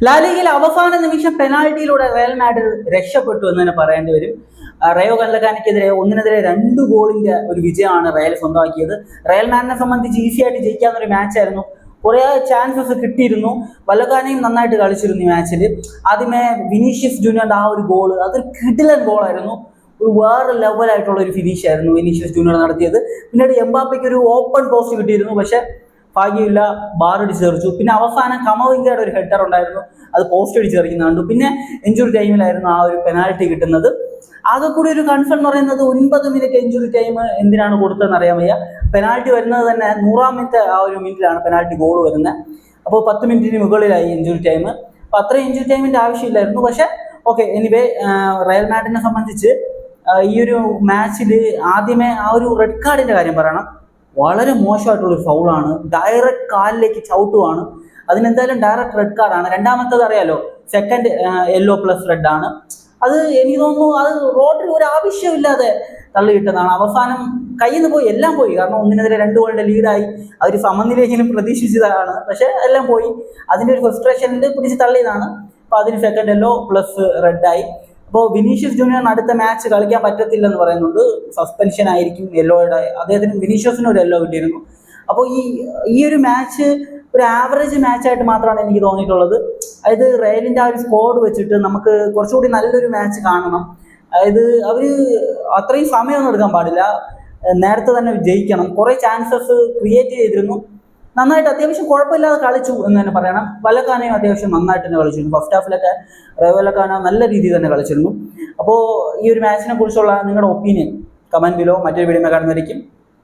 ലാലിഗയിൽ അവസാന നിമിഷം പെനാൽറ്റിയിലൂടെ Real Madrid രക്ഷപ്പെട്ടു എന്ന് തന്നെ പറയേണ്ടി വരും. റയോ വല്ലക്കാനയ്ക്കെതിരെ 1-2 ഗോളിന്റെ ഒരു വിജയമാണ് റയൽ സ്വന്തമാക്കിയത്. റയൽ മാഡ്രിഡിനെ സംബന്ധിച്ച് ഈസി ആയിട്ട് ജയിക്കാവുന്ന ഒരു മാച്ചായിരുന്നു. കുറെ ചാൻസസ് കിട്ടിയിരുന്നു. വല്ലക്കാനയും നന്നായിട്ട് കളിച്ചിരുന്നു ഈ മാച്ചിൽ. ആദ്യമേ വിനീഷ്യസ് ജൂനിയറിന്റെ ആ ഒരു ഗോൾ, അതൊരു കിടിലൻ ഗോളായിരുന്നു. ഒരു വേറെ ലെവലായിട്ടുള്ള ഒരു ഫിനിഷ് ആയിരുന്നു വിനീഷ്യസ് ജൂനിയർ നടത്തിയത്. പിന്നീട് എംബാപ്പയ്ക്ക് ഒരു ഓപ്പൺ പോസ്റ്റ് കിട്ടിയിരുന്നു, പക്ഷെ ഭാഗ്യമില്ല, ബാറടിച്ച് തെറിച്ചു. പിന്നെ അവസാനം കമവിംഗയുടെ ഒരു ഹെഡർ ഉണ്ടായിരുന്നു, അത് പോസ്റ്റ് അടിച്ച് തെറിക്കുന്ന കണ്ടു. പിന്നെ ഇഞ്ചുറി ടൈമിലായിരുന്നു ആ ഒരു പെനാൽറ്റി കിട്ടുന്നത്. ആകെ കൂടി ഒരു കൺസേൺ എന്ന് പറയുന്നത് 9 മിനിറ്റ് ഇഞ്ചുറി ടൈം എന്തിനാണ് കൊടുത്തതെന്ന് അറിയാൻ വയ്യ. പെനാൽറ്റി വരുന്നത് തന്നെ 100ാമത്തെ ആ ഒരു മിനിറ്റിലാണ് പെനാൽറ്റി ഗോൾ വരുന്നത്. അപ്പോൾ 10 മിനിറ്റിന് മുകളിലായി ഇഞ്ചുറി ടൈം. അപ്പോൾ അത്രയും ഇഞ്ചുറി ടൈമിന്റെ ആവശ്യമില്ലായിരുന്നു. പക്ഷെ ഓക്കെ, എനിവേ റയൽ മാഡ്രിഡിനെ സംബന്ധിച്ച് ഈ ഒരു മാച്ചിൽ ആദ്യമേ ആ ഒരു റെഡ് കാർഡിന്റെ കാര്യം പറയണം. വളരെ മോശമായിട്ടുള്ളൊരു ഫൗളാണ്. ഡയറക്റ്റ് കാലിലേക്ക് ചവിട്ടുവാണ്. അതിനെന്തായാലും ഡയറക്റ്റ് റെഡ് കാർഡാണ്. രണ്ടാമത്തത് അറിയാലോ, സെക്കൻഡ് യെല്ലോ പ്ലസ് റെഡ് ആണ്. അത് എനിക്ക് തോന്നുന്നു അത് റോഡിൽ ഒരു ആവശ്യമില്ലാതെ തള്ളിയിട്ടതാണ്. അവസാനം കയ്യിൽ നിന്ന് പോയി, എല്ലാം പോയി. കാരണം 1-2 ഗോളിന്റെ ലീഡായി അവർ സമനിലയെങ്കിലും പ്രതീക്ഷിച്ചതാണ്, പക്ഷെ എല്ലാം പോയി. അതിന്റെ ഒരു ഫ്രസ്ട്രേഷനിൽ പിടിച്ച് തള്ളിയതാണ്. അപ്പൊ അതിന് സെക്കൻഡ് യെല്ലോ പ്ലസ് റെഡായി. അപ്പോൾ വിനീഷ്യസ് ജൂനിയറിന് അടുത്ത മാച്ച് കളിക്കാൻ പറ്റത്തില്ലെന്ന് പറയുന്നുണ്ട്. സസ്പെൻഷൻ ആയിരിക്കും യെല്ലോയുടെ. അദ്ദേഹത്തിന് വിനീഷ്യസിന് ഒരു യെല്ലോ കിട്ടിയിരുന്നു. അപ്പോൾ ഈ ഒരു മാച്ച് ഒരു ആവറേജ് മാച്ചായിട്ട് മാത്രമാണ് എനിക്ക് തോന്നിയിട്ടുള്ളത്. അതായത് റയലിന്റെ ആ ഒരു സ്ക്വാഡ് വെച്ചിട്ട് നമുക്ക് കുറച്ചുകൂടി നല്ലൊരു മാച്ച് കാണണം. അതായത് അവര് അത്രയും സമയമൊന്നും എടുക്കാൻ പാടില്ല, നേരത്തെ തന്നെ ജയിക്കണം. കുറെ ചാൻസസ് ക്രിയേറ്റ് ചെയ്തിരുന്നു. നന്നായിട്ട് അത്യാവശ്യം കുഴപ്പമില്ലാതെ കളിച്ചു എന്ന് തന്നെ പറയണം. വല്ലക്കാനയും അത്യാവശ്യം നന്നായിട്ട് തന്നെ കളിച്ചിരുന്നു. ഫസ്റ്റ് ഹാഫിലൊക്കെ വല്ലക്കാന നല്ല രീതിയിൽ തന്നെ കളിച്ചിരുന്നു. അപ്പോൾ ഈ ഒരു മാച്ചിനെ കുറിച്ചുള്ള നിങ്ങളുടെ ഒപ്പീനിയൻ കമന്റ് ബിലോ. മറ്റൊരു വീഡിയോ കാണുന്നതായിരിക്കും.